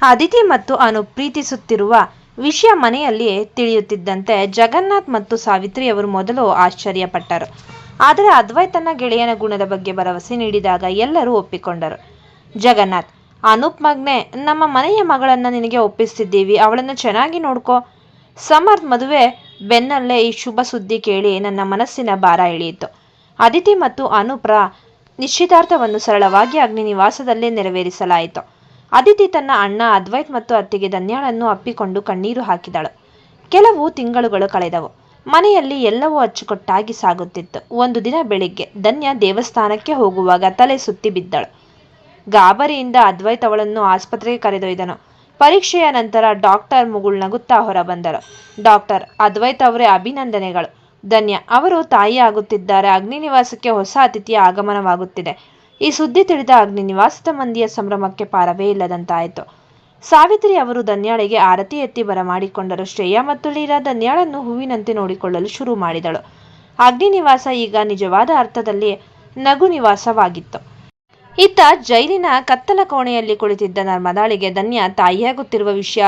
ಅದಿತಿ ಮತ್ತು ಅನು ಪ್ರೀತಿಸುತ್ತಿರುವ ವಿಷಯ ಮನೆಯಲ್ಲಿ ತಿಳಿಯುತ್ತಿದ್ದಂತೆ ಜಗನ್ನಾಥ್ ಮತ್ತು ಸಾವಿತ್ರಿಯವರು ಮೊದಲು ಆಶ್ಚರ್ಯಪಟ್ಟರು. ಆದರೆ ಅದ್ವೈತ್ ತನ್ನ ಗೆಳೆಯನ ಗುಣದ ಬಗ್ಗೆ ಭರವಸೆ ನೀಡಿದಾಗ ಎಲ್ಲರೂ ಒಪ್ಪಿಕೊಂಡರು. ಜಗನ್ನಾಥ್, ಅನೂಪ್ ಮಗ್ನೆ, ನಮ್ಮ ಮನೆಯ ಮಗಳನ್ನ ನಿನಗೆ ಒಪ್ಪಿಸ್ತಿದ್ದೀವಿ, ಅವಳನ್ನು ಚೆನ್ನಾಗಿ ನೋಡ್ಕೋ. ಸಮರ್ಥ್ ಮದುವೆ ಬೆನ್ನಲ್ಲೇ ಈ ಶುಭ ಸುದ್ದಿ ಕೇಳಿ ನನ್ನ ಮನಸ್ಸಿನ ಭಾರ ಇಳಿಯಿತು. ಅದಿತಿ ಮತ್ತು ಅನೂಪ್ರ ನಿಶ್ಚಿತಾರ್ಥವನ್ನು ಸರಳವಾಗಿ ಅಗ್ನಿ ನಿವಾಸದಲ್ಲೇ ನೆರವೇರಿಸಲಾಯಿತು. ಅದಿತಿ ತನ್ನ ಅಣ್ಣ ಅದ್ವೈತ್ ಮತ್ತು ಅತ್ತಿಗೆ ಧನ್ಯಾಳನ್ನು ಅಪ್ಪಿಕೊಂಡು ಕಣ್ಣೀರು ಹಾಕಿದಳು. ಕೆಲವು ತಿಂಗಳುಗಳು ಕಳೆದವು. ಮನೆಯಲ್ಲಿ ಎಲ್ಲವೂ ಅಚ್ಚುಕಟ್ಟಾಗಿ ಸಾಗುತ್ತಿತ್ತು. ಒಂದು ದಿನ ಬೆಳಿಗ್ಗೆ ಧನ್ಯಾ ದೇವಸ್ಥಾನಕ್ಕೆ ಹೋಗುವಾಗ ತಲೆ ಸುತ್ತಿ ಬಿದ್ದಳು. ಗಾಬರಿಯಿಂದ ಅದ್ವೈತ್ ಅವಳನ್ನು ಆಸ್ಪತ್ರೆಗೆ ಕರೆದೊಯ್ದನು. ಪರೀಕ್ಷೆಯ ನಂತರ ಡಾಕ್ಟರ್ ಮುಗುಳ್ನಗುತ್ತಾ ಹೊರ ಬಂದರು. ಡಾಕ್ಟರ್, ಅದ್ವೈತ್ ಅವರೇ, ಅಭಿನಂದನೆಗಳು. ಧನ್ಯಾ, ಅವರು ತಾಯಿ ಆಗುತ್ತಿದ್ದಾರೆ. ಅಗ್ನಿ ನಿವಾಸಕ್ಕೆ ಹೊಸ ಅತಿಥಿಯ ಆಗಮನವಾಗುತ್ತಿದೆ. ಈ ಸುದ್ದಿ ತಿಳಿದ ಅಗ್ನಿ ನಿವಾಸದ ಮಂದಿಯ ಸಂಭ್ರಮಕ್ಕೆ ಪಾರವೇ ಇಲ್ಲದಂತಾಯಿತು. ಸಾವಿತ್ರಿ ಅವರು ಧನ್ಯಾಳಿಗೆ ಆರತಿ ಎತ್ತಿ ಬರಮಾಡಿಕೊಂಡರು. ಶ್ರೇಯಾ ಮತ್ತು ಲೀಲಾ ಧನ್ಯಾಳನ್ನು ಹೂವಿನಂತೆ ನೋಡಿಕೊಳ್ಳಲು ಶುರು ಮಾಡಿದಳು. ಅಗ್ನಿ ನಿವಾಸ ಈಗ ನಿಜವಾದ ಅರ್ಥದಲ್ಲಿ ನಗು ನಿವಾಸವಾಗಿತ್ತು. ಇತ್ತ ಜೈಲಿನ ಕತ್ತಲ ಕೋಣೆಯಲ್ಲಿ ಕುಳಿತಿದ್ದ ನರ್ಮದಾಳಿಗೆ ಧನ್ಯಾ ತಾಯಿಯಾಗುತ್ತಿರುವ ವಿಷಯ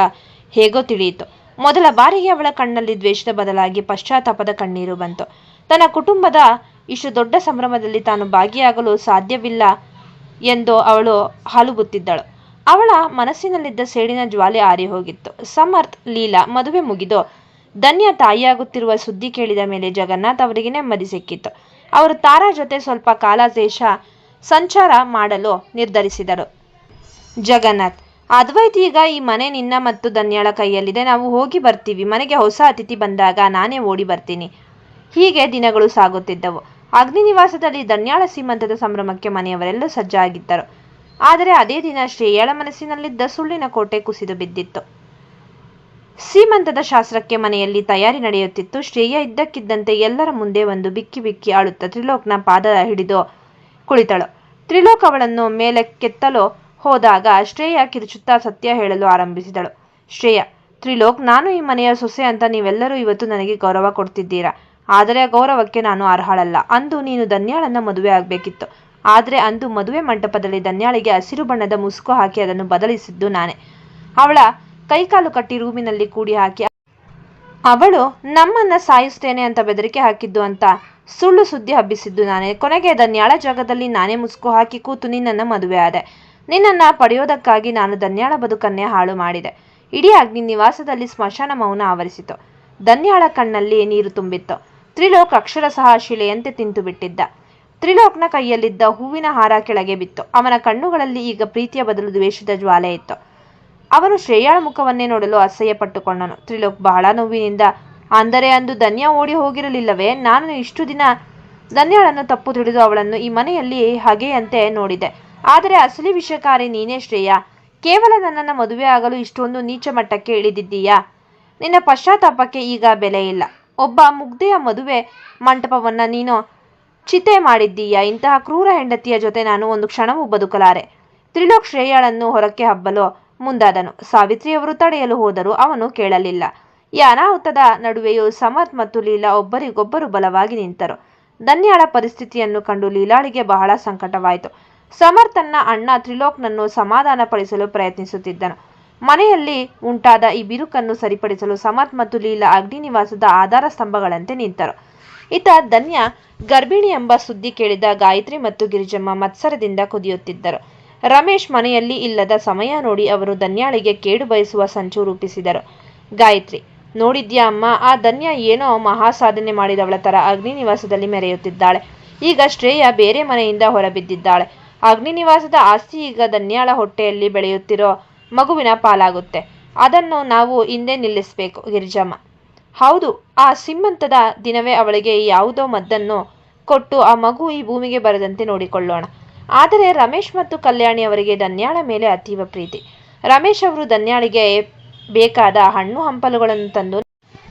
ಹೇಗೋ ತಿಳಿಯಿತು. ಮೊದಲ ಬಾರಿಗೆ ಅವಳ ಕಣ್ಣಲ್ಲಿ ದ್ವೇಷದ ಬದಲಾಗಿ ಪಶ್ಚಾತ್ತಾಪದ ಕಣ್ಣೀರು ಬಂತು. ತನ್ನ ಕುಟುಂಬದ ಇಷ್ಟು ದೊಡ್ಡ ಸಂಭ್ರಮದಲ್ಲಿ ತಾನು ಭಾಗಿಯಾಗಲು ಸಾಧ್ಯವಿಲ್ಲ ಎಂದು ಅವಳು ಹಾಲುಬುತ್ತಿದ್ದಳು. ಅವಳ ಮನಸ್ಸಿನಲ್ಲಿದ್ದ ಸೇಡಿನ ಜ್ವಾಲೆ ಆರಿ ಹೋಗಿತ್ತು. ಸಮರ್ಥ್, ಲೀಲಾ ಮದುವೆ ಮುಗಿದು ಧನ್ಯಾ ತಾಯಿಯಾಗುತ್ತಿರುವ ಸುದ್ದಿ ಕೇಳಿದ ಮೇಲೆ ಜಗನ್ನಾಥ್ ಅವರಿಗೆ ನೆಮ್ಮದಿ ಸಿಕ್ಕಿತ್ತು. ಅವರು ತಾರಾ ಜೊತೆ ಸ್ವಲ್ಪ ಕಾಲ ದೇಶ ಸಂಚಾರ ಮಾಡಲು ನಿರ್ಧರಿಸಿದರು. ಜಗನ್ನಾಥ್, ಅದ್ವೈತ್, ಈಗ ಈ ಮನೆ ನಿನ್ನ ಮತ್ತು ಧನ್ಯಾಳ ಕೈಯಲ್ಲಿದೆ. ನಾವು ಹೋಗಿ ಬರ್ತೀವಿ. ಮನೆಗೆ ಹೊಸ ಅತಿಥಿ ಬಂದಾಗ ನಾನೇ ಓಡಿ ಬರ್ತೀನಿ. ಹೀಗೆ ದಿನಗಳು ಸಾಗುತ್ತಿದ್ದವು. ಅಗ್ನಿ ನಿವಾಸದಲ್ಲಿ ಧನ್ಯಾಳ ಸೀಮಂತದ ಸಂಭ್ರಮಕ್ಕೆ ಮನೆಯವರೆಲ್ಲ ಸಜ್ಜಾಗಿದ್ದರು. ಆದರೆ ಅದೇ ದಿನ ಶ್ರೇಯಾಳ ಮನಸ್ಸಿನಲ್ಲಿದ್ದ ಸುಳ್ಳಿನ ಕೋಟೆ ಕುಸಿದು ಬಿದ್ದಿತ್ತು. ಸೀಮಂತದ ಶಾಸ್ತ್ರಕ್ಕೆ ಮನೆಯಲ್ಲಿ ತಯಾರಿ ನಡೆಯುತ್ತಿತ್ತು. ಶ್ರೇಯಾ ಇದ್ದಕ್ಕಿದ್ದಂತೆ ಎಲ್ಲರ ಮುಂದೆ ಒಂದು ಬಿಕ್ಕಿ ಬಿಕ್ಕಿ ಅಳುತ್ತಾ ತ್ರಿಲೋಕ್ನ ಪಾದ ಹಿಡಿದು ಕುಳಿತಳು. ತ್ರಿಲೋಕ್ ಅವಳನ್ನು ಮೇಲಕ್ಕೆತ್ತಲು ಹೋದಾಗ ಶ್ರೇಯಾ ಕಿರುಚುತ್ತಾ ಸತ್ಯ ಹೇಳಲು ಆರಂಭಿಸಿದಳು. ಶ್ರೇಯಾ, ತ್ರಿಲೋಕ್, ನಾನು ಈ ಮನೆಯ ಸೊಸೆ ಅಂತ ನೀವೆಲ್ಲರೂ ಇವತ್ತು ನನಗೆ ಗೌರವ ಕೊಡ್ತಿದ್ದೀರಾ. ಆದರೆ ಆ ಗೌರವಕ್ಕೆ ನಾನು ಅರ್ಹಳಲ್ಲ. ಅಂದು ನೀನು ಧನ್ಯಾಳನ್ನ ಮದುವೆ ಆಗಬೇಕಿತ್ತು. ಆದರೆ ಅಂದು ಮದುವೆ ಮಂಟಪದಲ್ಲಿ ಧನ್ಯಾಳಿಗೆ ಹಸಿರು ಬಣ್ಣದ ಮುಸುಕು ಹಾಕಿ ಅದನ್ನು ಬದಲಿಸಿದ್ದು ನಾನೇ. ಅವಳ ಕೈಕಾಲು ಕಟ್ಟಿ ರೂಮಿನಲ್ಲಿ ಕೂಡಿ ಹಾಕಿ ಅವಳು ನಮ್ಮನ್ನ ಸಾಯಿಸ್ತೇನೆ ಅಂತ ಬೆದರಿಕೆ ಹಾಕಿದ್ದು ಅಂತ ಸುಳ್ಳು ಸುದ್ದಿ ಹಬ್ಬಿಸಿದ್ದು ನಾನೇ. ಕೊನೆಗೆ ಧನ್ಯಾಳ ಜಾಗದಲ್ಲಿ ನಾನೇ ಮುಸುಕು ಹಾಕಿ ಕೂತು ನಿನ್ನನ್ನು ಮದುವೆ ಆದೆ. ನಿನ್ನನ್ನು ಪಡೆಯೋದಕ್ಕಾಗಿ ನಾನು ಧನ್ಯಾಳ ಬದುಕನ್ನೇ ಹಾಳು ಮಾಡಿದೆ. ಇಡೀ ಅಗ್ನಿ ನಿವಾಸದಲ್ಲಿ ಸ್ಮಶಾನ ಮೌನ ಆವರಿಸಿತು. ಧನ್ಯಾಳ ಕಣ್ಣಲ್ಲಿ ನೀರು ತುಂಬಿತ್ತು. ತ್ರಿಲೋಕ್ ಅಕ್ಷರಶಃ ಶಿಲೆಯಂತೆ ತಿಂತು ಬಿಟ್ಟಿದ್ದ. ತ್ರಿಲೋಕ್ನ ಕೈಯಲ್ಲಿದ್ದ ಹೂವಿನ ಹಾರ ಕೆಳಗೆ ಬಿತ್ತು. ಅವನ ಕಣ್ಣುಗಳಲ್ಲಿ ಈಗ ಪ್ರೀತಿಯ ಬದಲು ದ್ವೇಷದ ಜ್ವಾಲೆ ಇತ್ತು. ಅವನು ಶ್ರೇಯಾಳ ಮುಖವನ್ನೇ ನೋಡಲು ಅಸಹ್ಯ ಪಟ್ಟುಕೊಂಡನು. ತ್ರಿಲೋಕ್ ಬಹಳ ನೋವಿನಿಂದ, ಅಂದರೆ ಅಂದು ಧನ್ಯಾ ಓಡಿ ಹೋಗಿರಲಿಲ್ಲವೇ? ನಾನು ಇಷ್ಟು ದಿನ ಧನ್ಯಾಳನ್ನು ತಪ್ಪು ತಿಳಿದು ಅವಳನ್ನು ಈ ಮನೆಯಲ್ಲಿ ಹಗೆಯಂತೆ ನೋಡಿದೆ. ಆದರೆ ಅಸಲಿ ವಿಷಕಾರಿ ನೀನೇ ಶ್ರೇಯಾ. ಕೇವಲ ನನ್ನನ್ನು ಮದುವೆ ಆಗಲು ಇಷ್ಟೊಂದು ನೀಚ ಮಟ್ಟಕ್ಕೆ ಇಳಿದಿದ್ದೀಯಾ? ನಿನ್ನ ಪಶ್ಚಾತ್ತಾಪಕ್ಕೆ ಈಗ ಬೆಲೆ ಇಲ್ಲ. ಒಬ್ಬ ಮುಗ್ಧೆಯ ಮದುವೆ ಮಂಟಪವನ್ನ ನೀನು ಚಿತೆ ಮಾಡಿದ್ದೀಯಾ. ಇಂತಹ ಕ್ರೂರ ಹೆಂಡತಿಯ ಜೊತೆ ನಾನು ಒಂದು ಕ್ಷಣವೂ ಬದುಕಲಾರೆ. ತ್ರಿಲೋಕ್ ಶ್ರೇಯಾಳನ್ನು ಹೊರಕ್ಕೆ ಹಬ್ಬಲು ಮುಂದಾದನು. ಸಾವಿತ್ರಿಯವರು ತಡೆಯಲು ಹೋದರೂ ಅವನು ಕೇಳಲಿಲ್ಲ. ಈ ಅನಾಹುತದ ನಡುವೆಯೂ ಸಮರ್ಥ್ ಮತ್ತು ಲೀಲಾ ಒಬ್ಬರಿಗೊಬ್ಬರು ಬಲವಾಗಿ ನಿಂತರು. ಧನ್ಯಾಳ ಪರಿಸ್ಥಿತಿಯನ್ನು ಕಂಡು ಲೀಲಾಳಿಗೆ ಬಹಳ ಸಂಕಟವಾಯಿತು. ಸಮರ್ಥ್ ತನ್ನ ಅಣ್ಣ ತ್ರಿಲೋಕ್ನನ್ನು ಸಮಾಧಾನಪಡಿಸಲು ಪ್ರಯತ್ನಿಸುತ್ತಿದ್ದನು. ಮನೆಯಲ್ಲಿ ಉಂಟಾದ ಈ ಬಿರುಕನ್ನು ಸರಿಪಡಿಸಲು ಸಮರ್ಥ್ ಮತ್ತು ಲೀಲಾ ಅಗ್ನಿ ನಿವಾಸದ ಆಧಾರ ಸ್ತಂಭಗಳಂತೆ ನಿಂತರು. ಇತ್ತ ಧನ್ಯಾ ಗರ್ಭಿಣಿ ಎಂಬ ಸುದ್ದಿ ಕೇಳಿದ ಗಾಯತ್ರಿ ಮತ್ತು ಗಿರಿಜಮ್ಮ ಮತ್ಸರದಿಂದ ಕುದಿಯುತ್ತಿದ್ದರು. ರಮೇಶ್ ಮನೆಯಲ್ಲಿ ಇಲ್ಲದ ಸಮಯ ನೋಡಿ ಅವರು ಧನ್ಯಾಳಿಗೆ ಕೇಡು ಬಯಸುವ ಸಂಚು ರೂಪಿಸಿದರು. ಗಾಯತ್ರಿ, ನೋಡಿದ್ಯಾ ಅಮ್ಮ, ಆ ಧನ್ಯಾ ಏನೋ ಮಹಾಸಾಧನೆ ಮಾಡಿದವಳ ತರ ಅಗ್ನಿ ನಿವಾಸದಲ್ಲಿ ಮೆರೆಯುತ್ತಿದ್ದಾಳೆ. ಈಗ ಶ್ರೇಯಾ ಬೇರೆ ಮನೆಯಿಂದ ಹೊರಬಿದ್ದಿದ್ದಾಳೆ. ಅಗ್ನಿ ನಿವಾಸದ ಆಸ್ತಿ ಈಗ ಧನ್ಯಾಳ ಹೊಟ್ಟೆಯಲ್ಲಿ ಬೆಳೆಯುತ್ತಿರೋ ಮಗುವಿನ ಪಾಲಾಗುತ್ತೆ. ಅದನ್ನು ನಾವು ಹಿಂದೆ ನಿಲ್ಲಿಸಬೇಕು. ಗಿರಿಜಮ್ಮ, ಹೌದು, ಆ ಸೀಮಂತದ ದಿನವೇ ಅವಳಿಗೆ ಯಾವುದೋ ಮದ್ದನ್ನು ಕೊಟ್ಟು ಆ ಮಗು ಈ ಭೂಮಿಗೆ ಬರದಂತೆ ನೋಡಿಕೊಳ್ಳೋಣ. ಆದರೆ ರಮೇಶ್ ಮತ್ತು ಕಲ್ಯಾಣಿ ಅವರಿಗೆ ಧನ್ಯಾಳ ಮೇಲೆ ಅತೀವ ಪ್ರೀತಿ. ರಮೇಶ್ ಅವರು ಧನ್ಯಾಳಿಗೆ ಬೇಕಾದ ಹಣ್ಣು ಹಂಪಲುಗಳನ್ನು ತಂದು,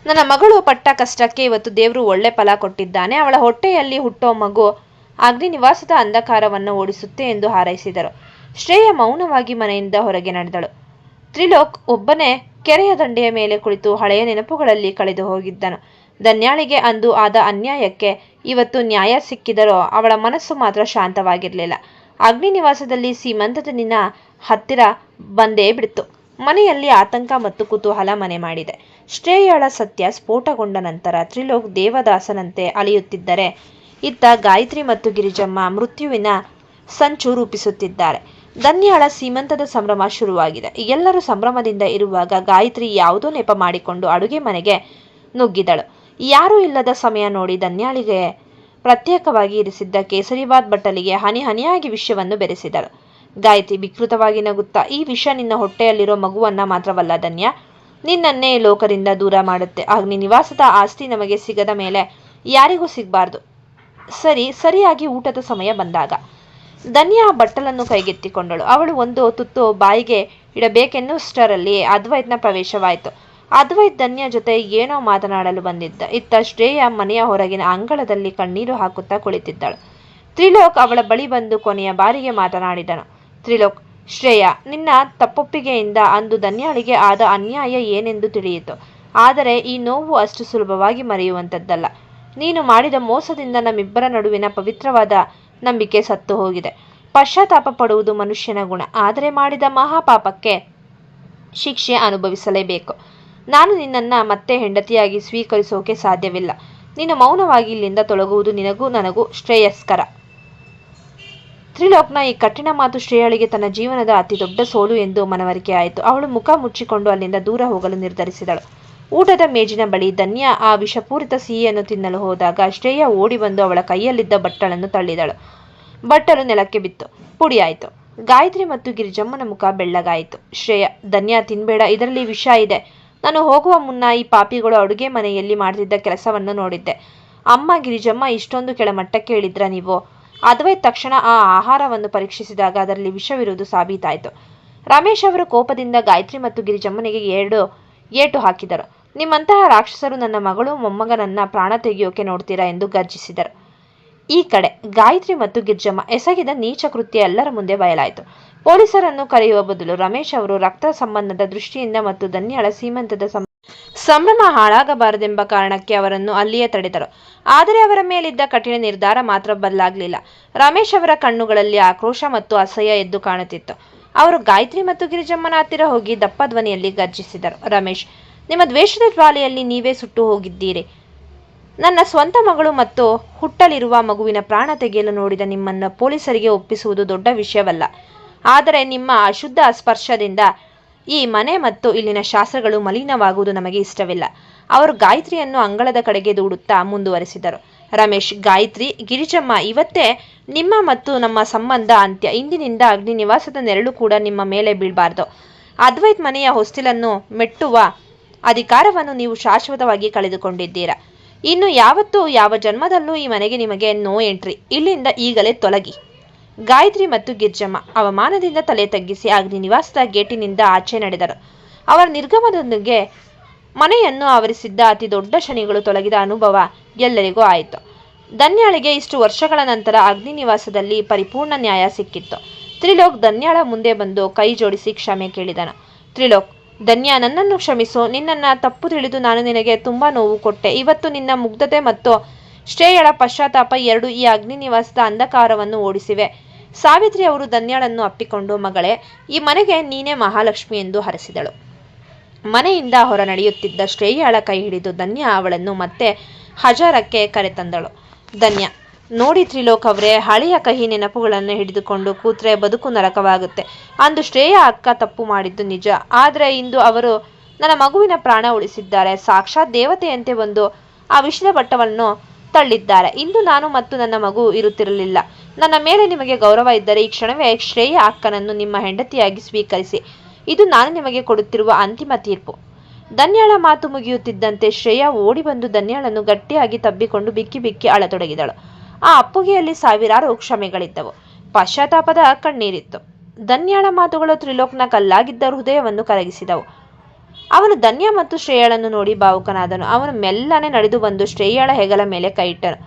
ನನ್ನ ಮಗಳು ಪಟ್ಟ ಕಷ್ಟಕ್ಕೆ ಇವತ್ತು ದೇವರು ಒಳ್ಳೆ ಫಲ ಕೊಟ್ಟಿದ್ದಾನೆ. ಅವಳ ಹೊಟ್ಟೆಯಲ್ಲಿ ಹುಟ್ಟೋ ಮಗು ಅಗ್ನಿ ನಿವಾಸದ ಅಂಧಕಾರವನ್ನು ಓಡಿಸುತ್ತೆ ಎಂದು ಹಾರೈಸಿದರು. ಶ್ರೇಯಾ ಮೌನವಾಗಿ ಮನೆಯಿಂದ ಹೊರಗೆ ನಡೆದಳು. ತ್ರಿಲೋಕ್ ಒಬ್ಬನೇ ಕೆರೆಯ ದಂಡೆಯ ಮೇಲೆ ಕುಳಿತು ಹಳೆಯ ನೆನಪುಗಳಲ್ಲಿ ಕಳೆದು ಹೋಗಿದ್ದನು. ಧನ್ಯಾಳಿಗೆ ಅಂದು ಆದ ಅನ್ಯಾಯಕ್ಕೆ ಇವತ್ತು ನ್ಯಾಯ ಸಿಕ್ಕಿದರೋ ಅವಳ ಮನಸ್ಸು ಮಾತ್ರ ಶಾಂತವಾಗಿರಲಿಲ್ಲ. ಅಗ್ನಿ ನಿವಾಸದಲ್ಲಿ ಸೀಮಂತದ ದಿನ ಹತ್ತಿರ ಬಂದೇ ಬಿಡ್ತು. ಮನೆಯಲ್ಲಿ ಆತಂಕ ಮತ್ತು ಕುತೂಹಲ ಮನೆ ಮಾಡಿದೆ. ಶ್ರೇಯಳ ಸತ್ಯ ಸ್ಫೋಟಗೊಂಡ ನಂತರ ತ್ರಿಲೋಕ್ ದೇವದಾಸನಂತೆ ಅಲಿಯುತ್ತಿದ್ದರೆ, ಇತ್ತ ಗಾಯತ್ರಿ ಮತ್ತು ಗಿರಿಜಮ್ಮ ಮೃತ್ಯುವಿನ ಸಂಚು ರೂಪಿಸುತ್ತಿದ್ದಾರೆ. ಧನ್ಯಾಳ ಸೀಮಂತದ ಸಂಭ್ರಮ ಶುರುವಾಗಿದೆ. ಎಲ್ಲರೂ ಸಂಭ್ರಮದಿಂದ ಇರುವಾಗ ಗಾಯತ್ರಿ ಯಾವುದೋ ನೆಪ ಮಾಡಿಕೊಂಡು ಅಡುಗೆ ಮನೆಗೆ ನುಗ್ಗಿದಳು. ಯಾರೂ ಇಲ್ಲದ ಸಮಯ ನೋಡಿ ಧನ್ಯಾಳಿಗೆ ಪ್ರತ್ಯೇಕವಾಗಿ ಇರಿಸಿದ್ದ ಕೇಸರಿಬಾತ್ ಬಟ್ಟಲಿಗೆ ಹನಿ ಹನಿಯಾಗಿ ವಿಷವನ್ನು ಬೆರೆಸಿದಳು. ಗಾಯತ್ರಿ ವಿಕೃತವಾಗಿ ನಗುತ್ತಾ, ಈ ವಿಷ ನಿನ್ನ ಹೊಟ್ಟೆಯಲ್ಲಿರೋ ಮಗುವನ್ನ ಮಾತ್ರವಲ್ಲ ಧನ್ಯ, ನಿನ್ನನ್ನೇ ಲೋಕದಿಂದ ದೂರ ಮಾಡುತ್ತೆ. ಅಗ್ನಿ ನಿವಾಸದ ಆಸ್ತಿ ನಮಗೆ ಸಿಗದ ಮೇಲೆ ಯಾರಿಗೂ ಸಿಗಬಾರ್ದು. ಸರಿಯಾಗಿ ಊಟದ ಸಮಯ ಬಂದಾಗ ಧನ್ಯ ಬಟ್ಟಲನ್ನು ಕೈಗೆತ್ತಿಕೊಂಡಳು. ಅವಳು ಒಂದು ತುತ್ತು ಬಾಯಿಗೆ ಇಡಬೇಕೆನ್ನುವಷ್ಟರಲ್ಲಿ ಅದ್ವೈತ್ನ ಪ್ರವೇಶವಾಯಿತು. ಅದ್ವೈತ್ ಧನ್ಯ ಜೊತೆ ಏನೋ ಮಾತನಾಡಲು ಬಂದಿದ್ದ. ಇತ್ತ ಶ್ರೇಯ ಮನೆಯ ಹೊರಗಿನ ಅಂಗಳದಲ್ಲಿ ಕಣ್ಣೀರು ಹಾಕುತ್ತಾ ಕುಳಿತಿದ್ದಳು. ತ್ರಿಲೋಕ್ ಅವಳ ಬಳಿ ಬಂದು ಕೊನೆಯ ಬಾರಿಗೆ ಮಾತನಾಡಿದನು. ತ್ರಿಲೋಕ್, ಶ್ರೇಯ, ನಿನ್ನ ತಪ್ಪೊಪ್ಪಿಗೆಯಿಂದ ಅಂದು ಧನ್ಯಾಳಿಗೆ ಆದ ಅನ್ಯಾಯ ಏನೆಂದು ತಿಳಿಯಿತು. ಆದರೆ ಈ ನೋವು ಅಷ್ಟು ಸುಲಭವಾಗಿ ಮರೆಯುವಂಥದ್ದಲ್ಲ. ನೀನು ಮಾಡಿದ ಮೋಸದಿಂದ ನಮ್ಮಿಬ್ಬರ ನಡುವಿನ ಪವಿತ್ರವಾದ ನಂಬಿಕೆ ಸತ್ತು ಹೋಗಿದೆ. ಪಶ್ಚಾತ್ತಾಪ ಪಡುವುದು ಮನುಷ್ಯನ ಗುಣ. ಆದರೆ ಮಾಡಿದ ಮಹಾಪಾಪಕ್ಕೆ ಶಿಕ್ಷೆ ಅನುಭವಿಸಲೇಬೇಕು. ನಾನು ನಿನ್ನನ್ನು ಮತ್ತೆ ಹೆಂಡತಿಯಾಗಿ ಸ್ವೀಕರಿಸೋಕೆ ಸಾಧ್ಯವಿಲ್ಲ. ನೀನು ಮೌನವಾಗಿ ಇಲ್ಲಿಂದ ತೊಲಗುವುದು ನಿನಗೂ ನನಗೂ ಶ್ರೇಯಸ್ಕರ. ತ್ರಿಲೋಕ್ನ ಈ ಕಠಿಣ ಮಾತು ಶ್ರೇಯಳಿಗೆ ತನ್ನ ಜೀವನದ ಅತಿ ದೊಡ್ಡ ಸೋಲು ಎಂದು ಮನವರಿಕೆ ಆಯಿತು. ಅವಳು ಮುಖ ಮುಚ್ಚಿಕೊಂಡು ಅಲ್ಲಿಂದ ದೂರ ಹೋಗಲು ನಿರ್ಧರಿಸಿದಳು. ಊಟದ ಮೇಜಿನ ಬಳಿ ಧನ್ಯ ಆ ವಿಷಪೂರಿತ ಸಿಹಿಯನ್ನು ತಿನ್ನಲು ಹೋದಾಗ ಶ್ರೇಯ ಓಡಿ ಬಂದು ಅವಳ ಕೈಯಲ್ಲಿದ್ದ ಬಟ್ಟಲನ್ನು ತಳ್ಳಿದಳು. ಬಟ್ಟಲು ನೆಲಕ್ಕೆ ಬಿತ್ತು, ಪುಡಿಯಾಯಿತು. ಗಾಯತ್ರಿ ಮತ್ತು ಗಿರಿಜಮ್ಮನ ಮುಖ ಬೆಳ್ಳಗಾಯಿತು. ಶ್ರೇಯ, ಧನ್ಯ ತಿನ್ಬೇಡ, ಇದರಲ್ಲಿ ವಿಷ ಇದೆ. ನಾನು ಹೋಗುವ ಮುನ್ನ ಈ ಪಾಪಿಗಳು ಅಡುಗೆ ಮನೆಯಲ್ಲಿ ಮಾಡ್ತಿದ್ದ ಕೆಲಸವನ್ನು ನೋಡಿದ್ದೆ. ಅಮ್ಮ, ಗಿರಿಜಮ್ಮ ಇಷ್ಟೊಂದು ಕೆಳಮಟ್ಟಕ್ಕೆ ಇಳಿದ್ರ ನೀವು? ಅದ್ವೈತ್ ತಕ್ಷಣ ಆ ಆಹಾರವನ್ನು ಪರೀಕ್ಷಿಸಿದಾಗ ಅದರಲ್ಲಿ ವಿಷವಿರುವುದು ಸಾಬೀತಾಯಿತು. ರಮೇಶ್ ಅವರು ಕೋಪದಿಂದ ಗಾಯತ್ರಿ ಮತ್ತು ಗಿರಿಜಮ್ಮನಿಗೆ ಏಟು ಹಾಕಿದರು. ನಿಮ್ಮಂತಹ ರಾಕ್ಷಸರು ನನ್ನ ಮಗಳು ಮೊಮ್ಮಗನನ್ನ ಪ್ರಾಣ ತೆಗೆಯೋಕೆ ನೋಡ್ತೀರಾ ಎಂದು ಗರ್ಜಿಸಿದರು. ಈ ಕಡೆ ಗಾಯತ್ರಿ ಮತ್ತು ಗಿರಿಜಮ್ಮ ಎಸಗಿದ ನೀಚ ಕೃತ್ಯ ಎಲ್ಲರ ಮುಂದೆ ಬಯಲಾಯಿತು. ಪೊಲೀಸರನ್ನು ಕರೆಯುವ ಬದಲು ರಮೇಶ್ ಅವರು ರಕ್ತ ಸಂಬಂಧದ ದೃಷ್ಟಿಯಿಂದ ಮತ್ತು ಧನ್ಯಾಳ ಸೀಮಂತದ ಸಂಭ್ರಮ ಹಾಳಾಗಬಾರದೆಂಬ ಕಾರಣಕ್ಕೆ ಅವರನ್ನು ಅಲ್ಲಿಯೇ ತಡೆದರು. ಆದರೆ ಅವರ ಮೇಲಿದ್ದ ಕಠಿಣ ನಿರ್ಧಾರ ಮಾತ್ರ ಬದಲಾಗಲಿಲ್ಲ. ರಮೇಶ್ ಅವರ ಕಣ್ಣುಗಳಲ್ಲಿ ಆಕ್ರೋಶ ಮತ್ತು ಅಸಹ್ಯ ಎದ್ದು ಕಾಣುತ್ತಿತ್ತು. ಅವರು ಗಾಯತ್ರಿ ಮತ್ತು ಗಿರಿಜಮ್ಮನ ಹತ್ತಿರ ಹೋಗಿ ದಪ್ಪ ಧ್ವನಿಯಲ್ಲಿ ಗರ್ಜಿಸಿದರು. ರಮೇಶ್, ನಿಮ್ಮ ದ್ವೇಷದ ಜ್ವಾಲೆಯಲ್ಲಿ ನೀವೇ ಸುಟ್ಟು ಹೋಗಿದ್ದೀರಿ. ನನ್ನ ಸ್ವಂತ ಮಗಳು ಮತ್ತು ಹುಟ್ಟಲಿರುವ ಮಗುವಿನ ಪ್ರಾಣ ತೆಗೆಯಲು ನೋಡಿದ ನಿಮ್ಮನ್ನು ಪೊಲೀಸರಿಗೆ ಒಪ್ಪಿಸುವುದು ದೊಡ್ಡ ವಿಷಯವಲ್ಲ. ಆದರೆ ನಿಮ್ಮ ಅಶುದ್ಧ ಸ್ಪರ್ಶದಿಂದ ಈ ಮನೆ ಮತ್ತು ಇಲ್ಲಿನ ಶಾಸ್ತ್ರಗಳು ಮಲಿನವಾಗುವುದು ನಮಗೆ ಇಷ್ಟವಿಲ್ಲ. ಅವರು ಗಾಯತ್ರಿಯನ್ನು ಅಂಗಳದ ಕಡೆಗೆ ದೂಡುತ್ತಾ ಮುಂದುವರೆಸಿದರು. ರಮೇಶ್, ಗಾಯತ್ರಿ, ಗಿರಿಜಮ್ಮ, ಇವತ್ತೇ ನಿಮ್ಮ ಮತ್ತು ನಮ್ಮ ಸಂಬಂಧ ಅಂತ್ಯ. ಇಂದಿನಿಂದ ಅಗ್ನಿ ನಿವಾಸದ ನೆರಳು ಕೂಡ ನಿಮ್ಮ ಮೇಲೆ ಬೀಳಬಾರ್ದು. ಅದ್ವೈತ್ ಮನೆಯ ಹೊಸ್ತಿಲನ್ನು ಮೆಟ್ಟುವ ಅಧಿಕಾರವನ್ನು ನೀವು ಶಾಶ್ವತವಾಗಿ ಕಳೆದುಕೊಂಡಿದ್ದೀರಾ. ಇನ್ನು ಯಾವತ್ತೂ ಯಾವ ಜನ್ಮದಲ್ಲೂ ಈ ಮನೆಗೆ ನಿಮಗೆ ನೋ ಎಂಟ್ರಿ. ಇಲ್ಲಿಂದ ಈಗಲೇ ತೊಲಗಿ. ಗಾಯತ್ರಿ ಮತ್ತು ಗಿರಿಜಮ್ಮ ಅವಮಾನದಿಂದ ತಲೆ ತಗ್ಗಿಸಿ ಅಗ್ನಿ ನಿವಾಸದ ಗೇಟಿನಿಂದ ಆಚೆ ನಡೆದರು. ಅವರ ನಿರ್ಗಮನದೊಂದಿಗೆ ಮನೆಯನ್ನು ಆವರಿಸಿದ್ದ ಅತಿ ದೊಡ್ಡ ಶನಿಗಳು ತೊಲಗಿದ ಅನುಭವ ಎಲ್ಲರಿಗೂ ಆಯಿತು. ಧನ್ಯಾಳಿಗೆ ಇಷ್ಟು ವರ್ಷಗಳ ನಂತರ ಅಗ್ನಿ ನಿವಾಸದಲ್ಲಿ ಪರಿಪೂರ್ಣ ನ್ಯಾಯ ಸಿಕ್ಕಿತ್ತು. ತ್ರಿಲೋಕ್ ಧನ್ಯಾಳ ಮುಂದೆ ಬಂದು ಕೈ ಜೋಡಿಸಿ ಕ್ಷಮೆ ಕೇಳಿದನು. ತ್ರಿಲೋಕ್, ಧನ್ಯ, ನನ್ನನ್ನು ಕ್ಷಮಿಸು. ನಿನ್ನನ್ನು ತಪ್ಪು ತಿಳಿದು ನಾನು ನಿನಗೆ ತುಂಬ ನೋವು ಕೊಟ್ಟೆ. ಇವತ್ತು ನಿನ್ನ ಮುಗ್ಧತೆ ಮತ್ತು ಶ್ರೇಯಳ ಪಶ್ಚಾತ್ತಾಪ ಎರಡು ಈ ಅಗ್ನಿ ನಿವಾಸದ ಅಂಧಕಾರವನ್ನು ಓಡಿಸಿವೆ. ಸಾವಿತ್ರಿ ಅವರು ಧನ್ಯಾಳನ್ನು ಅಪ್ಪಿಕೊಂಡು, ಮಗಳೇ, ಈ ಮನೆಗೆ ನೀನೇ ಮಹಾಲಕ್ಷ್ಮಿ ಎಂದು ಹರಸಿದಳು. ಮನೆಯಿಂದ ಹೊರ ನಡೆಯುತ್ತಿದ್ದ ಶ್ರೇಯಳ ಕೈ ಹಿಡಿದು ಧನ್ಯ ಅವಳನ್ನು ಮತ್ತೆ ಹಜಾರಕ್ಕೆ ಕರೆತಂದಳು. ಧನ್ಯ, ನೋಡಿ ತ್ರಿಲೋಕ್ ಅವರೇ, ಹಳೆಯ ಕಹಿ ನೆನಪುಗಳನ್ನು ಹಿಡಿದುಕೊಂಡು ಕೂತ್ರೆ ಬದುಕು ನರಕವಾಗುತ್ತೆ. ಅಂದು ಶ್ರೇಯ ಅಕ್ಕ ತಪ್ಪು ಮಾಡಿದ್ದು ನಿಜ. ಆದರೆ ಇಂದು ಅವರು ನನ್ನ ಮಗುವಿನ ಪ್ರಾಣ ಉಳಿಸಿದ್ದಾರೆ. ಸಾಕ್ಷಾತ್ ದೇವತೆಯಂತೆ ಬಂದು ಆ ವಿಷದ ಬಟ್ಟವನ್ನು ತಳ್ಳಿದ್ದಾರೆ. ಇಂದು ನಾನು ಮತ್ತು ನನ್ನ ಮಗು ಇರುತ್ತಿರಲಿಲ್ಲ. ನನ್ನ ಮೇಲೆ ನಿಮಗೆ ಗೌರವ ಇದ್ದರೆ ಈ ಕ್ಷಣವೇ ಶ್ರೇಯ ಅಕ್ಕನನ್ನು ನಿಮ್ಮ ಹೆಂಡತಿಯಾಗಿ ಸ್ವೀಕರಿಸಿ. ಇದು ನಾನು ನಿಮಗೆ ಕೊಡುತ್ತಿರುವ ಅಂತಿಮ ತೀರ್ಪು. ಧನ್ಯಾಳ ಮಾತು ಮುಗಿಯುತ್ತಿದ್ದಂತೆ ಶ್ರೇಯ ಓಡಿ ಬಂದು ಧನ್ಯಾಳನ್ನು ಗಟ್ಟಿಯಾಗಿ ತಬ್ಬಿಕೊಂಡು ಬಿಕ್ಕಿ ಬಿಕ್ಕಿ ಅಳತೊಡಗಿದಳು. ಆ ಅಪ್ಪುಗೆಯಲ್ಲಿ ಸಾವಿರಾರು ಕ್ಷಮೆಗಳಿದ್ದವು. ಪಶ್ಚಾತ್ತಾಪದ ಕಣ್ಣೀರಿತ್ತು. ಧನ್ಯಾಳ ಮಾತುಗಳು ತ್ರಿಲೋಕ್ನ ಕಲ್ಲಾಗಿದ್ದ ಹೃದಯವನ್ನು ಕರಗಿಸಿದವು. ಅವನು ಧನ್ಯ ಮತ್ತು ಶ್ರೇಯಳನ್ನು ನೋಡಿ ಭಾವುಕನಾದನು. ಅವನು ಮೆಲ್ಲನೆ ನಡೆದು ಬಂದು ಶ್ರೇಯಳ ಹೆಗಲ ಮೇಲೆ ಕೈಯಿಟ್ಟನು.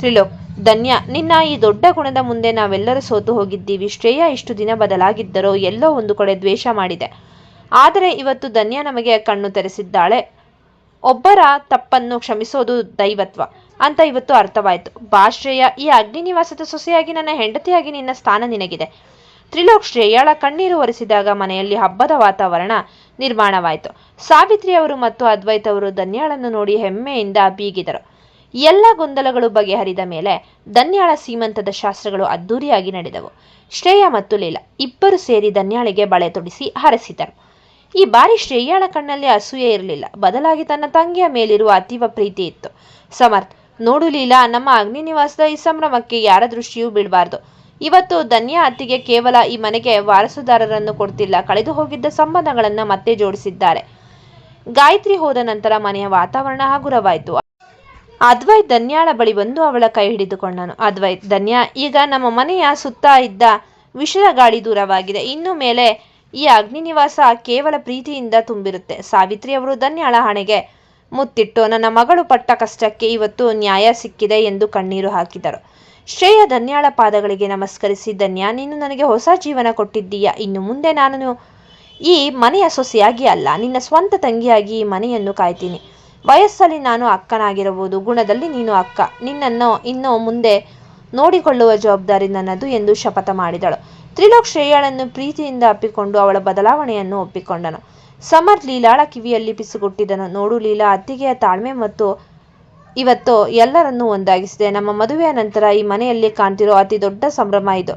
ತ್ರಿಲೋಕ್, ಧನ್ಯ, ನಿನ್ನ ಈ ದೊಡ್ಡ ಗುಣದ ಮುಂದೆ ನಾವೆಲ್ಲರೂ ಸೋತು ಹೋಗಿದ್ದೀವಿ. ಶ್ರೇಯ ಇಷ್ಟು ದಿನ ಬದಲಾಗಿದ್ದರೋ ಎಲ್ಲೋ ಒಂದು ಕಡೆ ದ್ವೇಷ ಮಾಡಿದೆ. ಆದರೆ ಇವತ್ತು ಧನ್ಯ ನಮಗೆ ಕಣ್ಣು ತೆರೆಸಿದ್ದಾಳೆ. ಒಬ್ಬರ ತಪ್ಪನ್ನು ಕ್ಷಮಿಸೋದು ದೈವತ್ವ ಅಂತ ಇವತ್ತು ಅರ್ಥವಾಯಿತು. ಬಾ ಶ್ರೇಯ, ಈ ಅಗ್ನಿ ನಿವಾಸದ ಸೊಸೆಯಾಗಿ ನನ್ನ ಹೆಂಡತಿಯಾಗಿ ನಿನ್ನ ಸ್ಥಾನ ನಿನಗಿದೆ. ತ್ರಿಲೋಕ್ ಶ್ರೇಯಾಳ ಕಣ್ಣೀರು ಒರೆಸಿದಾಗ ಮನೆಯಲ್ಲಿ ಹಬ್ಬದ ವಾತಾವರಣ ನಿರ್ಮಾಣವಾಯಿತು. ಸಾವಿತ್ರಿ ಅವರು ಮತ್ತು ಅದ್ವೈತ್ ಅವರು ಧನ್ಯಾಳನ್ನು ನೋಡಿ ಹೆಮ್ಮೆಯಿಂದ ಬೀಗಿದರು. ಎಲ್ಲ ಗೊಂದಲಗಳು ಬಗೆಹರಿದ ಮೇಲೆ ಧನ್ಯಾಳ ಸೀಮಂತದ ಶಾಸ್ತ್ರಗಳು ಅದ್ದೂರಿಯಾಗಿ ನಡೆದವು. ಶ್ರೇಯಾ ಮತ್ತು ಲೀಲಾ ಇಬ್ಬರು ಸೇರಿ ಧನ್ಯಾಳಿಗೆ ಬಳೆ ತೊಡಿಸಿ ಹರಸಿದರು. ಈ ಬಾರಿ ಶ್ರೇಯಾಳ ಕಣ್ಣಲ್ಲಿ ಅಸೂಯೆ ಇರಲಿಲ್ಲ, ಬದಲಾಗಿ ತನ್ನ ತಂಗಿಯ ಮೇಲಿರುವ ಅತೀವ ಪ್ರೀತಿ ಇತ್ತು. ಸಮರ್ಥ್, ನೋಡು ಲೀಲಾ, ನಮ್ಮ ಅಗ್ನಿ ನಿವಾಸದ ಈ ಸಂಭ್ರಮಕ್ಕೆ ಯಾರ ದೃಷ್ಟಿಯೂ ಬೀಳಬಾರ್ದು. ಇವತ್ತು ಧನ್ಯಾ ಅತ್ತಿಗೆ ಕೇವಲ ಈ ಮನೆಗೆ ವಾರಸುದಾರರನ್ನು ಕೊಡ್ತಿಲ್ಲ, ಕಳೆದು ಹೋಗಿದ್ದ ಸಂಬಂಧಗಳನ್ನ ಮತ್ತೆ ಜೋಡಿಸಿದ್ದಾರೆ. ಗಾಯತ್ರಿ ಹೋದ ನಂತರ ಮನೆಯ ವಾತಾವರಣ ಹಗುರವಾಯಿತು. ಅದ್ವೈತ್ ಧನ್ಯಾಳ ಬಳಿ ಬಂದು ಅವಳ ಕೈ ಹಿಡಿದುಕೊಂಡನು. ಅದ್ವೈತ್, ಧನ್ಯಾ, ಈಗ ನಮ್ಮ ಮನೆಯ ಸುತ್ತ ಇದ್ದ ವಿಷದ ಗಾಳಿ ದೂರವಾಗಿದೆ. ಇನ್ನು ಮೇಲೆ ಈ ಅಗ್ನಿ ನಿವಾಸ ಕೇವಲ ಪ್ರೀತಿಯಿಂದ ತುಂಬಿರುತ್ತೆ. ಸಾವಿತ್ರಿ ಅವರು ಧನ್ಯಾಳ ಹಣೆಗೆ ಮುತ್ತಿಟ್ಟು, ನನ್ನ ಮಗಳು ಪಟ್ಟ ಕಷ್ಟಕ್ಕೆ ಇವತ್ತು ನ್ಯಾಯ ಸಿಕ್ಕಿದೆ ಎಂದು ಕಣ್ಣೀರು ಹಾಕಿದರು. ಶ್ರೇಯಾ ಧನ್ಯಾಳ ಪಾದಗಳಿಗೆ ನಮಸ್ಕರಿಸಿ, ಧನ್ಯಾ, ನೀನು ನನಗೆ ಹೊಸ ಜೀವನ ಕೊಟ್ಟಿದ್ದೀಯಾ. ಇನ್ನು ಮುಂದೆ ನಾನು ಈ ಮನೆಯ ಸೊಸೆಯಾಗಿ ಅಲ್ಲ, ನಿನ್ನ ಸ್ವಂತ ತಂಗಿಯಾಗಿ ಈ ಮನೆಯನ್ನು ಕಾಯ್ತೀನಿ. ವಯಸ್ಸಲ್ಲಿ ನಾನು ಅಕ್ಕನಾಗಿರಬಹುದು, ಗುಣದಲ್ಲಿ ನೀನು ಅಕ್ಕ. ನಿನ್ನನ್ನು ಇನ್ನು ಮುಂದೆ ನೋಡಿಕೊಳ್ಳುವ ಜವಾಬ್ದಾರಿ ನನ್ನದು ಎಂದು ಶಪಥ ಮಾಡಿದಳು. ತ್ರಿಲೋಕ್ ಶ್ರೇಯಾಳನ್ನು ಪ್ರೀತಿಯಿಂದ ಅಪ್ಪಿಕೊಂಡು ಅವಳ ಬದಲಾವಣೆಯನ್ನು ಒಪ್ಪಿಕೊಂಡನು. ಸಮರ್ಥ್ ಲೀಲಾಳ ಕಿವಿಯಲ್ಲಿ ಪಿಸುಗುಟ್ಟಿದನು. ನೋಡು ಲೀಲಾ, ಅತ್ತಿಗೆಯ ತಾಳ್ಮೆ ಮತ್ತು ಇವತ್ತು ಎಲ್ಲರನ್ನೂ ಒಂದಾಗಿಸಿದೆ. ನಮ್ಮ ಮದುವೆಯ ನಂತರ ಈ ಮನೆಯಲ್ಲಿ ಕಾಣ್ತಿರೋ ಅತಿ ದೊಡ್ಡ ಸಂಭ್ರಮ ಇದು.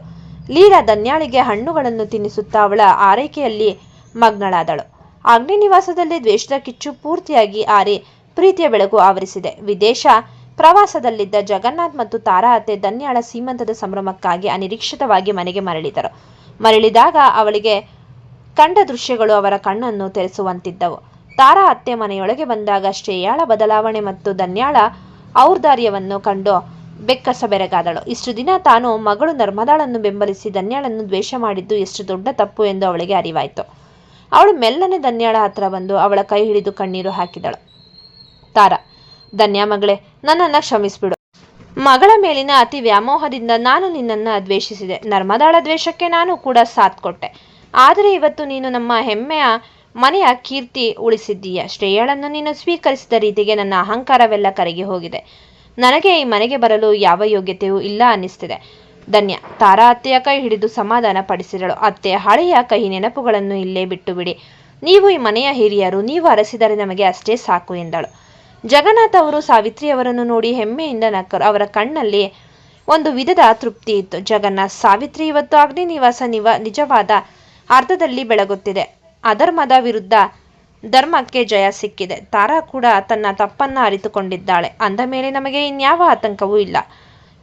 ಲೀಲಾ ಧನ್ಯಾಳಿಗೆ ಹಣ್ಣುಗಳನ್ನು ತಿನ್ನಿಸುತ್ತಾ ಅವಳ ಆರೈಕೆಯಲ್ಲಿ ಮಗ್ನಳಾದಳು. ಅಗ್ನಿ ನಿವಾಸದಲ್ಲಿ ದ್ವೇಷದ ಕಿಚ್ಚು ಪೂರ್ತಿಯಾಗಿ ಆರಿ ಪ್ರೀತಿಯ ಬೆಳಕು ಆವರಿಸಿದೆ. ವಿದೇಶ ಪ್ರವಾಸದಲ್ಲಿದ್ದ ಜಗನ್ನಾಥ್ ಮತ್ತು ತಾರಾ ಅತ್ತೆ ಧನ್ಯಾಳ ಸೀಮಂತದ ಸಂಭ್ರಮಕ್ಕಾಗಿ ಅನಿರೀಕ್ಷಿತವಾಗಿ ಮನೆಗೆ ಮರಳಿದಾಗ ಅವಳಿಗೆ ಕಂಡ ದೃಶ್ಯಗಳು ಅವರ ಕಣ್ಣನ್ನು ತೆರೆಸುವಂತಿದ್ದವು. ತಾರಾ ಅತ್ತೆ ಮನೆಯೊಳಗೆ ಬಂದಾಗ ಶ್ರೇಯಾಳ ಬದಲಾವಣೆ ಮತ್ತು ಧನ್ಯಾಳ ಔದಾರ್ಯವನ್ನು ಕಂಡು ಬೆಕ್ಕಸ ಬೆರಗಾದಳು. ಇಷ್ಟು ದಿನ ತಾನು ಮಗಳು ನರ್ಮದಾಳನ್ನು ಬೆಂಬಲಿಸಿ ಧನ್ಯಾಳನ್ನು ದ್ವೇಷ ಮಾಡಿದ್ದು ಎಷ್ಟು ದೊಡ್ಡ ತಪ್ಪು ಎಂದು ಅವಳಿಗೆ ಅರಿವಾಯಿತು. ಅವಳು ಮೆಲ್ಲನೆ ಧನ್ಯಾಳ ಹತ್ರ ಬಂದು ಅವಳ ಕೈ ಹಿಡಿದು ಕಣ್ಣೀರು ಹಾಕಿದಳು. ತಾರಾ, ಧನ್ಯಾ ಮಗಳೇ, ನನ್ನನ್ನು ಕ್ಷಮಿಸ್ಬಿಡು. ಮಗಳ ಮೇಲಿನ ಅತಿ ವ್ಯಾಮೋಹದಿಂದ ನಾನು ನಿನ್ನನ್ನು ದ್ವೇಷಿಸಿದೆ. ನರ್ಮದಾಳ ದ್ವೇಷಕ್ಕೆ ನಾನು ಕೂಡ ಸಾಥ್ ಕೊಟ್ಟೆ. ಆದರೆ ಇವತ್ತು ನೀನು ನಮ್ಮ ಹೆಮ್ಮೆಯ ಮನೆಯ ಕೀರ್ತಿ ಉಳಿಸಿದ್ದೀಯ. ಶ್ರೇಯಾಳನ್ನು ನೀನು ಸ್ವೀಕರಿಸಿದ ರೀತಿಗೆ ನನ್ನ ಅಹಂಕಾರವೆಲ್ಲ ಕರಗಿ ಹೋಗಿದೆ. ನನಗೆ ಈ ಮನೆಗೆ ಬರಲು ಯಾವ ಯೋಗ್ಯತೆಯೂ ಇಲ್ಲ ಅನ್ನಿಸ್ತಿದೆ. ಧನ್ಯಾ ತಾರಾ ಅತ್ತೆಯ ಕೈ ಹಿಡಿದು ಸಮಾಧಾನ ಪಡಿಸಿದಳು. ಅತ್ತೆ, ಹಳೆಯ ಕಹಿ ನೆನಪುಗಳನ್ನು ಇಲ್ಲೇ ಬಿಟ್ಟು ಬಿಡಿ. ನೀವು ಈ ಮನೆಯ ಹಿರಿಯರು, ನೀವು ಅರಸಿದರೆ ನಮಗೆ ಅಷ್ಟೇ ಸಾಕು ಎಂದಳು. ಜಗನ್ನಾಥ್ ಅವರು ಸಾವಿತ್ರಿಯವರನ್ನು ನೋಡಿ ಹೆಮ್ಮೆಯಿಂದ ನಕ್ಕರು. ಅವರ ಕಣ್ಣಲ್ಲಿ ಒಂದು ವಿಧದ ತೃಪ್ತಿ ಇತ್ತು. ಜಗನ್ನಾಥ್, ಸಾವಿತ್ರಿ ಇವತ್ತು ಅಗ್ನಿ ನಿವಾಸ ನಿಜವಾದ ಅರ್ಥದಲ್ಲಿ ಬೆಳಗುತ್ತಿದೆ. ಅಧರ್ಮದ ವಿರುದ್ಧ ಧರ್ಮಕ್ಕೆ ಜಯ ಸಿಕ್ಕಿದೆ. ತಾರಾ ಕೂಡ ತನ್ನ ತಪ್ಪನ್ನ ಅರಿತುಕೊಂಡಿದ್ದಾಳೆ. ಅಂದ ಮೇಲೆ ನಮಗೆ ಇನ್ಯಾವ ಆತಂಕವೂ ಇಲ್ಲ.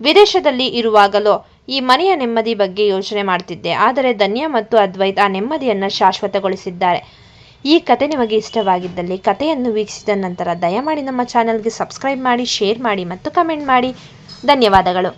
ವಿದೇಶದಲ್ಲಿ ಇರುವಾಗಲೂ ಈ ಮನೆಯ ನೆಮ್ಮದಿ ಬಗ್ಗೆ ಯೋಚನೆ ಮಾಡ್ತಿದ್ದೆ. ಆದರೆ ಧನ್ಯಾ ಮತ್ತು ಅದ್ವೈತ್ ಆ ನೆಮ್ಮದಿಯನ್ನು ಶಾಶ್ವತಗೊಳಿಸಿದ್ದಾರೆ. ಈ ಕತೆ ನಿಮಗೆ ಇಷ್ಟವಾಗಿದ್ದಲ್ಲಿ ಕಥೆಯನ್ನು ವೀಕ್ಷಿಸಿದ ನಂತರ ದಯಮಾಡಿ ನಮ್ಮ ಚಾನಲ್ಗೆ ಸಬ್ಸ್ಕ್ರೈಬ್ ಮಾಡಿ, ಶೇರ್ ಮಾಡಿ ಮತ್ತು ಕಮೆಂಟ್ ಮಾಡಿ. ಧನ್ಯವಾದಗಳು.